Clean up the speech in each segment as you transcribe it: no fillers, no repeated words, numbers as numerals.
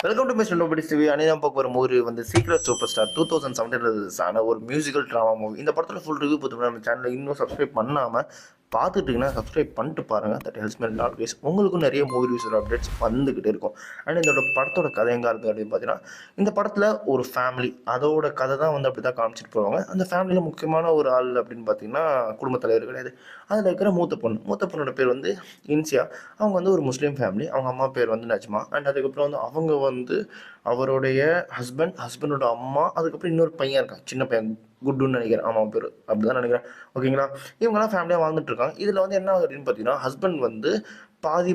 Welcome to mister nobody's TV. Anitha பார்க்க ஒரு movie வந்து சீக்ரெட் சூப்பர் ஸ்டார் 2017 ரிலீஸ் ஆன ஒரு மியூசிக்கல் ட்ராமா மூவி. இந்த படத்தில் ஃபுல் ரிவ்யூ பார்த்துட்டு நம்ம சேனலில் இன்னும் சப்ஸ்கிரைப் பண்ணாமல் பார்த்துட்டிங்கன்னா சப்ஸ்கிரைப் பண்ணிட்டு பாருங்கள். That helps me always. உங்களுக்கும் நிறைய மூவி ரிவ்யூஸோட அப்டேட்ஸ் வந்துக்கிட்டே இருக்கும். அண்ட் இதோட படத்தோட கதை எங்கே இருக்குது அப்படின்னு பார்த்தீங்கன்னா, இந்த படத்தில் ஒரு ஃபேமிலி அதோட கதை தான் வந்து அப்படி தான் காமிச்சிட்டு போவாங்க. அந்த ஃபேமிலியில் முக்கியமான ஒரு ஆள் அப்படின்னு பார்த்தீங்கன்னா குடும்பத் தலைவர் கிடையாது. அதில் இருக்கிற மூத்த பொண்ணோட பேர் வந்து இன்சியா. அவங்க வந்து ஒரு முஸ்லீம் ஃபேமிலி. அவங்க அம்மா பேர் வந்து நஜ்மா. அண்ட் அதுக்கப்புறம் வந்து அவங்க வந்து அவருடைய ஹஸ்பண்டோட அம்மா, அதுக்கப்புறம் இன்னொரு பையன் இருக்கான், சின்ன பையன், குட்டுன்னு நினைக்கிறேன். ஆமாம், பேர் அப்படிதான் நினைக்கிறேன். ஓகேங்களா. இவங்கெல்லாம் ஃபேமிலியாக வாழ்ந்துட்டு இருக்காங்க. இதில் வந்து என்ன ஆகுது அப்படின்னு பார்த்தீங்கன்னா, ஹஸ்பண்ட் வந்து பாதி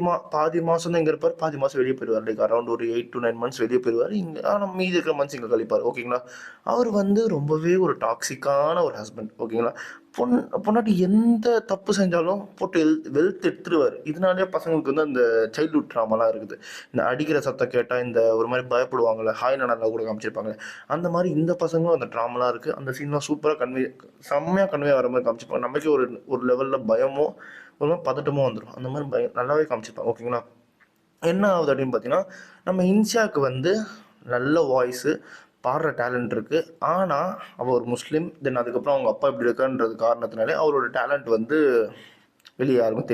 மாதம் தான் இங்கே இருப்பார், பாதி மாதம் வெளியே போயிடுவார். லைக் அரௌண்ட் ஒரு 8 to 9 months வெளியே போயிடுவார். இங்கே ஆனால் மீதி இருக்கிற மந்த்ஸ் இங்கே கழிப்பார். ஓகேங்களா. அவர் வந்து ரொம்பவே ஒரு டாக்ஸிக்கான ஒரு ஹஸ்பண்ட். ஓகேங்களா. பொண்டாட்டி எந்த தப்பு செஞ்சாலும் போட்டு வெளுத்து எடுத்துருவார். இதனாலே பசங்களுக்கு வந்து அந்த சைல்ட்ஹுட் ட்ராமாலாம் இருக்குது. இந்த அடிக்கிற சத்தம் கேட்டால் இந்த ஒரு மாதிரி பயப்படுவாங்கள்ல, ஹாய் நானா கூட காமிச்சிருப்பாங்க. அந்த மாதிரி இந்த பசங்களும் அந்த ட்ராமாலாம் இருக்குது. அந்த சீன்லாம் சூப்பராக செம்மையாக கன்வே ஆகிற மாதிரி காமிச்சிருப்பாங்க. நமக்கே ஒரு ஒரு லெவலில் பயமோ ஒரு மாதிரி பதட்டமோ வந்துடும். அந்த மாதிரி நல்லாவே காமிச்சிருப்பாங்க. ஓகேங்களா. என்ன ஆகுது அப்படின்னு பார்த்தீங்கன்னா, நம்ம இன்ஷாக்கு வந்து நல்ல வாய்ஸு, பாடுற டேலண்ட் இருக்குது. ஆனால் அவள் ஒரு முஸ்லீம். தென் அதுக்கப்புறம் அவங்க அப்பா இப்படி இருக்கான்றது காரணத்தினாலே அவரோட டேலண்ட் வந்து வெளியே யாருக்கும்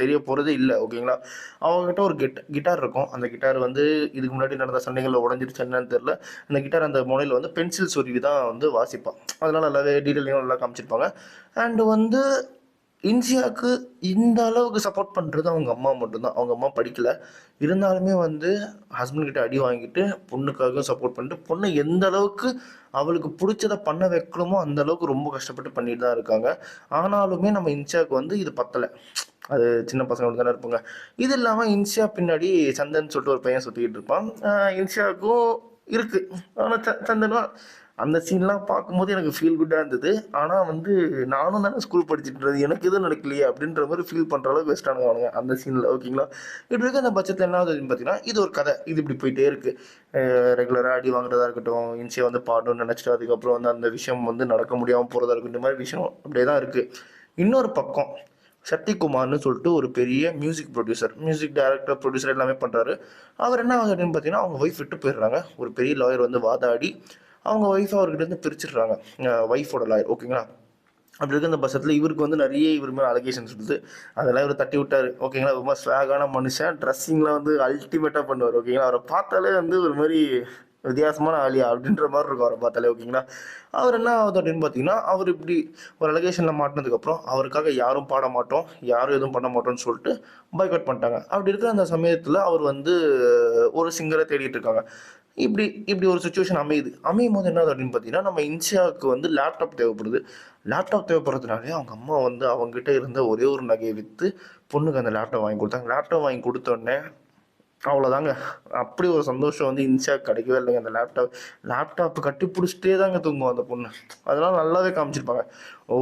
தெரிய போகிறதே இல்லை. ஓகேங்களா. அவங்ககிட்ட ஒரு கிட்டார் இருக்கும். அந்த கிட்டார் வந்து இதுக்கு முன்னாடி நடந்த சண்டைகளில் உடஞ்சிருச்சு என்னன்னு தெரில. அந்த கிட்டார் அந்த முனையில் வந்து பென்சில் சொருவி தான் வந்து வாசிப்பான். அதெல்லாம் நல்லாவே டீட்டெயிலிங்காக நல்லா காமிச்சிருப்பாங்க. அண்டு வந்து இன்சியாவுக்கு இந்த அளவுக்கு சப்போர்ட் பண்ணுறது அவங்க அம்மா மட்டும்தான். அவங்க அம்மா படிக்கலை, இருந்தாலுமே வந்து ஹஸ்பண்ட்கிட்ட அடி வாங்கிட்டு பொண்ணுக்காகவும் சப்போர்ட் பண்ணிட்டு, பொண்ணு எந்த அளவுக்கு அவளுக்கு பிடிச்சதை பண்ண வைக்கணுமோ அந்த அளவுக்கு ரொம்ப கஷ்டப்பட்டு பண்ணிட்டு தான் இருக்காங்க. ஆனாலுமே நம்ம இன்சியாவுக்கு வந்து இது பத்தலை. அது சின்ன பசங்களோட தானே இருப்பாங்க. இது இல்லாமல் இன்சியா பின்னாடி சந்தன் சொல்லிட்டு ஒரு பையன் சுற்றிக்கிட்டு இருப்பான். இன்சியாவுக்கும் இருக்குது. ஆனால் சந்தனும் அந்த சீன்லாம் பார்க்கும்போது எனக்கு ஃபீல் குட்டாக இருந்தது. ஆனால் வந்து நானும் தானே ஸ்கூல் படிச்சுட்டுறது, எனக்கு எதுவும் நடக்கலையே அப்படின்ற மாதிரி ஃபீல் பண்ணுற அளவுக்கு வேஸ்ட்டானுவானுங்க அந்த சீனில். ஓகேங்களா. இப்படி இருக்க அந்த பட்சத்தில் என்ன ஆகுதுன்னு பார்த்தீங்கன்னா, இது ஒரு கதை, இது இப்படி போயிட்டே இருக்குது. ரெகுலராக அடி வாங்குறதா இருக்கட்டும், இன்சியா வந்து பாடணும்னு நினச்சிட்டு அதுக்கப்புறம் வந்து அந்த விஷயம் வந்து நடக்க முடியாமல் போகிறதா இருக்கட்டும், இந்த மாதிரி விஷயம் அப்படியே தான் இருக்குது. இன்னொரு பக்கம் சக்திகுமார்னு சொல்லிட்டு ஒரு பெரிய music producer, music director, producer எல்லாமே பண்ணுறாரு. அவர் என்ன ஆகுது அப்படின்னு பார்த்தீங்கன்னா, அவங்க ஒய்ஃப் விட்டு போயிடுறாங்க. ஒரு பெரிய லாயர் வந்து வாதாடி அவங்க ஒய்ஃப் அவர்கிட்ட பிரிச்சிடுறாங்க. ஒய்ஃபோட லாயர். ஓகேங்களா. அப்படி இருக்க அந்த பட்சத்தில் இவருக்கு வந்து நிறைய இவர் மேலே அலிகேஷன்ஸ் இருக்குது. அதெல்லாம் இவர் தட்டி விட்டார். ஓகேங்களா. ரொம்ப ஸ்வாகான மனுஷன், ட்ரெஸ்ஸிங்லாம் வந்து அல்டிமேட்டாக பண்ணுவார். ஓகேங்களா. அவரை பார்த்தாலே வந்து ஒரு மாதிரி வித்தியாசமான ஆளியா அப்படின்ற மாதிரி இருக்கும் அவரை பார்த்தாலே. ஓகேங்களா. அவர் என்ன ஆகுது அப்படின்னு பார்த்தீங்கன்னா, அவர் இப்படி ஒரு அலிகேஷனில் மாட்டினதுக்கப்புறம் அவருக்காக யாரும் பாட மாட்டோம், யாரும் எதுவும் பண்ண மாட்டோம்னு சொல்லிட்டு பாய்காட் பண்ணிட்டாங்க. அப்படி இருக்கிற அந்த சமயத்தில் அவர் வந்து ஒரு சிங்கரை தேடிட்டு இருக்காங்க. இப்படி இப்படி ஒரு சுச்சுவேஷன் அமையும் போது என்ன ஆகுது அப்படின்னு பார்த்தீங்கன்னா, நம்ம இன்ஷியாவுக்கு வந்து லேப்டாப் தேவைப்படுது. லேப்டாப் தேவைப்படுறதுனாலே அவங்க அம்மா வந்து அவங்ககிட்ட இருந்த ஒரே ஒரு நகையை விற்று பொண்ணுக்கு அந்த லேப்டாப் வாங்கி கொடுத்தாங்க. லேப்டாப் வாங்கி கொடுத்தோடனே அவ்வளோதாங்க. அப்படி ஒரு சந்தோஷம் வந்து இன்ஷாக்கு கிடைக்கவே இல்லைங்க. அந்த லேப்டாப் கட்டி பிடிச்சிட்டே தாங்க தூங்குவோம் அந்த பொண்ணு. அதெல்லாம் நல்லாவே காமிச்சிருப்பாங்க.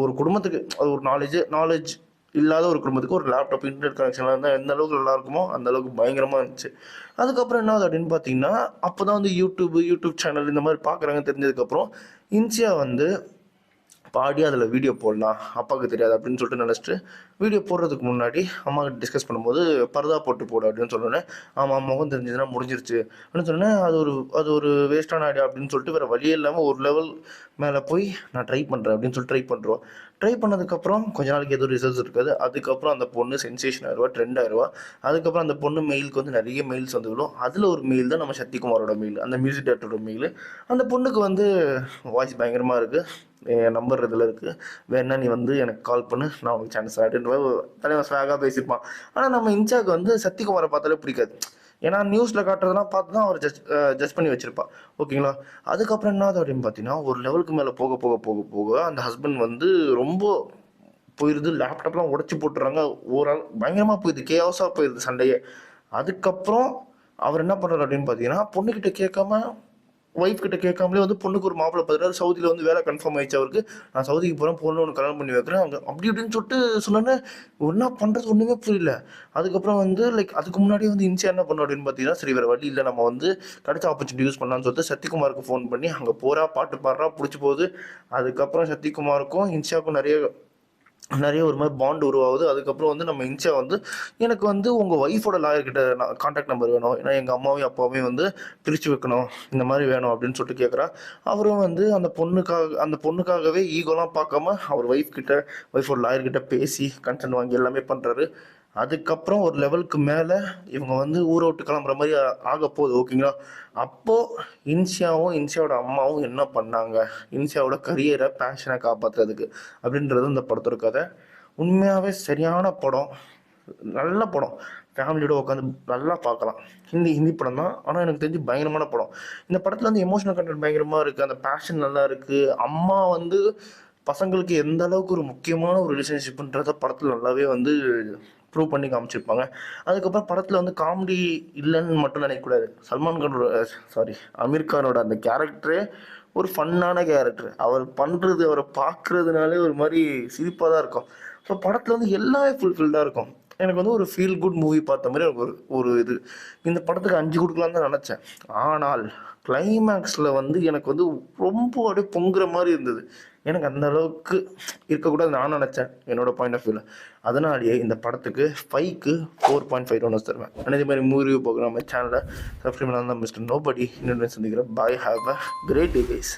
ஒரு குடும்பத்துக்கு அது ஒரு நாலேஜ் இல்லாத ஒரு குடும்பத்துக்கு ஒரு லேப்டாப், இன்டர்நெட் கனெக்ஷன்லாம் இருந்தால் எந்த அளவுக்கு நல்லா இருக்குமோ அந்த அளவுக்கு பயங்கரமாக இருந்துச்சு. அதுக்கப்புறம் என்ன ஆகுது அப்படின்னு பார்த்தீங்கன்னா, அப்போ தான் வந்து யூடியூப் சேனல் இந்த மாதிரி பார்க்குறாங்க. தெரிஞ்சதுக்கப்புறம் இன்சியா வந்து பாடி அதில் வீடியோ போடலாம், அப்பாவுக்கு தெரியாது அப்படின்னு சொல்லிட்டு நினச்சிட்டு வீடியோ போடுறதுக்கு முன்னாடி அம்மா கிட்ட டிஸ்கஸ் பண்ணும்போது பர்தா போட்டு போடு அப்படின்னு சொன்னோன்னே, ஆமாம் முகம் தெரிஞ்சதுன்னா முடிஞ்சிருச்சு அப்படின்னு சொன்னேன். அது ஒரு வேஸ்டான ஐடியா அப்படின்னு சொல்லிட்டு வேறு வழியே இல்லாமல் ஒரு லெவல் மேலே போய் நான் ட்ரை பண்ணுறேன் அப்படின்னு சொல்லிட்டு ட்ரை பண்ணதுக்கப்புறம் கொஞ்ச நாளைக்கு எதுவும் ரிசல்ட்ஸ் இருக்காது. அதுக்கப்புறம் அந்த பொண்ணு சென்சேஷன் ஆயிடுவா, ட்ரெண்ட் ஆயிடுவா. அதுக்கப்புறம் அந்த பொண்ணு மெயிலுக்கு வந்து நிறைய மெயில்ஸ் வந்து விடும். அதில் ஒரு மெயில் தான் நம்ம சக்திகுமாரோட மெயில், அந்த மியூசிக் டேரக்டரோட மெயில். அந்த பொண்ணுக்கு வந்து வாய்ஸ் பயங்கரமாக இருக்குது, என் நம்பர் இதில் இருக்குது, வேணா நீ வந்து எனக்கு கால் பண்ணு, நான் உங்களுக்கு சான்ஸ் அப்படின்ற தலைவன் ஸ்வாகாக பேசியிருப்பான். ஆனால் நம்ம இன்சாக்கு வந்து சக்திகுமாரை பார்த்தாலே பிடிக்காது. ஏன்னா நியூஸில் காட்டுறதெல்லாம் பார்த்து தான் அவர் ஜட்ஜ் பண்ணி வச்சிருப்பா. ஓகேங்களா. அதுக்கப்புறம் என்ன ஆகுது அப்படின்னு பார்த்தீங்கன்னா, ஒரு லெவலுக்கு மேலே போக போக போக போக அந்த ஹஸ்பண்ட் வந்து ரொம்ப போயிடுது. லேப்டாப்லாம் உடச்சி போட்டுறாங்க. ஓவரால் பயங்கரமாக போயிடுது, கேஆஸாக போயிடுது சண்டையே. அதுக்கப்புறம் அவர் என்ன பண்ணுறாரு அப்படின்னு பார்த்தீங்கன்னா, பொண்ணுக்கிட்ட கேட்காம, ஒய்ஃப் கிட்ட கேட்காமலே வந்து பொண்ணுக்கு ஒரு மாப்பிள்ளை பார்த்துட்டாரு. சவுதியில் வந்து வேலை கன்ஃபார்ம் ஆயிடுச்சு அவருக்கு. நான் சவுதிக்கு போகிறேன், பொண்ணு ஒன்று கல்யாணம் பண்ணி வைக்கிறேன் அங்கே அப்படி இப்படின்னு சொல்லிட்டு சொன்னோன்னே என்ன பண்ணுறது ஒன்றுமே புரியல. அதுக்கப்புறம் வந்து லைக் அதுக்கு முன்னாடியே வந்து இன்சியா என்ன பண்ணோம் அப்படின்னு பார்த்தீங்கன்னா, சரி வேறு வழி இல்லை, நம்ம வந்து கிடைச்ச ஆப்பர்ச்சுனிட்டி யூஸ் பண்ணலான்னு சொல்லிட்டு சத்யகுமாருக்கு ஃபோன் பண்ணி அங்கே போகிறா, பாட்டு பாடுறா, பிடிச்சி போகுது. அதுக்கப்புறம் சத்யகுமாருக்கும் இன்சியாவுக்கும் நிறைய நிறைய ஒரு மாதிரி பாண்ட் உருவாகுது. அதுக்கப்புறம் வந்து நம்ம இன்ஷா வந்து எனக்கு வந்து உங்கள் ஒய்ஃபோட லாயர்கிட்ட நான் கான்டாக்ட் நம்பர் வேணும், ஏன்னா எங்கள் அம்மாவையும் அப்பாவையும் வந்து பிரித்து வைக்கணும், இந்த மாதிரி வேணும் அப்படின்னு சொல்லிட்டு கேட்குறா. அவரும் வந்து அந்த பொண்ணுக்காகவே ஈகோலாம் பார்க்காம அவர் ஒய்ஃபோட லாயர்கிட்ட பேசி கன்சென்ட் வாங்கி எல்லாமே பண்ணுறாரு. அதுக்கப்புறம் ஒரு லெவலுக்கு மேலே இவங்க வந்து ஊரை விட்டு கிளம்புற மாதிரி ஆக போகுது, ஓகேங்களா? அப்போது இன்ஷாவோட அம்மாவும் என்ன பண்ணாங்க, இன்ஷாவோட கரியரை பேஷனை காப்பாற்றுறதுக்கு அப்படின்றது இந்த படத்தோட கதை. உண்மையாகவே சரியான படம், நல்ல படம். ஃபேமிலியோட உட்காந்து நல்லா பார்க்கலாம். ஹிந்தி படம் தான், ஆனால் எனக்கு தெரிஞ்சு பயங்கரமான படம். இந்த படத்தில் வந்து எமோஷனல் கண்டென்ட் பயங்கரமாக இருக்குது, அந்த பேஷன் நல்லா இருக்குது. அம்மா வந்து பசங்களுக்கு எந்த அளவுக்கு ஒரு முக்கியமான ஒரு ரிலேஷன்ஷிப்ன்றத படத்தில் நல்லாவே வந்து ப்ரூவ் பண்ணி காமிச்சிருப்பாங்க. அதுக்கப்புறம் படத்தில் வந்து காமெடி இல்லைன்னு மட்டும் நினைக்கக்கூடாது. அமீர் கானோட அந்த கேரக்டரே ஒரு ஃபன்னான கேரக்டர். அவரை பார்க்குறதுனாலே ஒரு மாதிரி சிரிப்பாக தான் இருக்கும். ஸோ படத்தில் வந்து எல்லாமே ஃபுல்ஃபில்டாக இருக்கும். எனக்கு வந்து ஒரு ஃபீல் குட் மூவி பார்த்த மாதிரி எனக்கு ஒரு இது. இந்த படத்துக்கு 5 கொடுக்கலான்னு தான் நினச்சேன். ஆனால் கிளைமேக்ஸில் வந்து எனக்கு வந்து ரொம்ப அப்படியே பொங்குற மாதிரி இருந்தது. எனக்கு அந்த அளவுக்கு இருக்கக்கூடாது நான் நினச்சேன், என்னோட பாயிண்ட் ஆஃப் வியூவில். அதனாலேயே இந்த படத்துக்கு 5க்கு 4.5 டோனஸ் தருவேன். ஆனால் இதே மாதிரி மூவி ரிவ்யூ போகிற நம்ம சேனலை சப்ஸ்கிரைப் பண்ணால் தான் மிஸ்டர் நோபடி இன்னொன்று சந்திக்கிறேன். Bye, have a great day guys.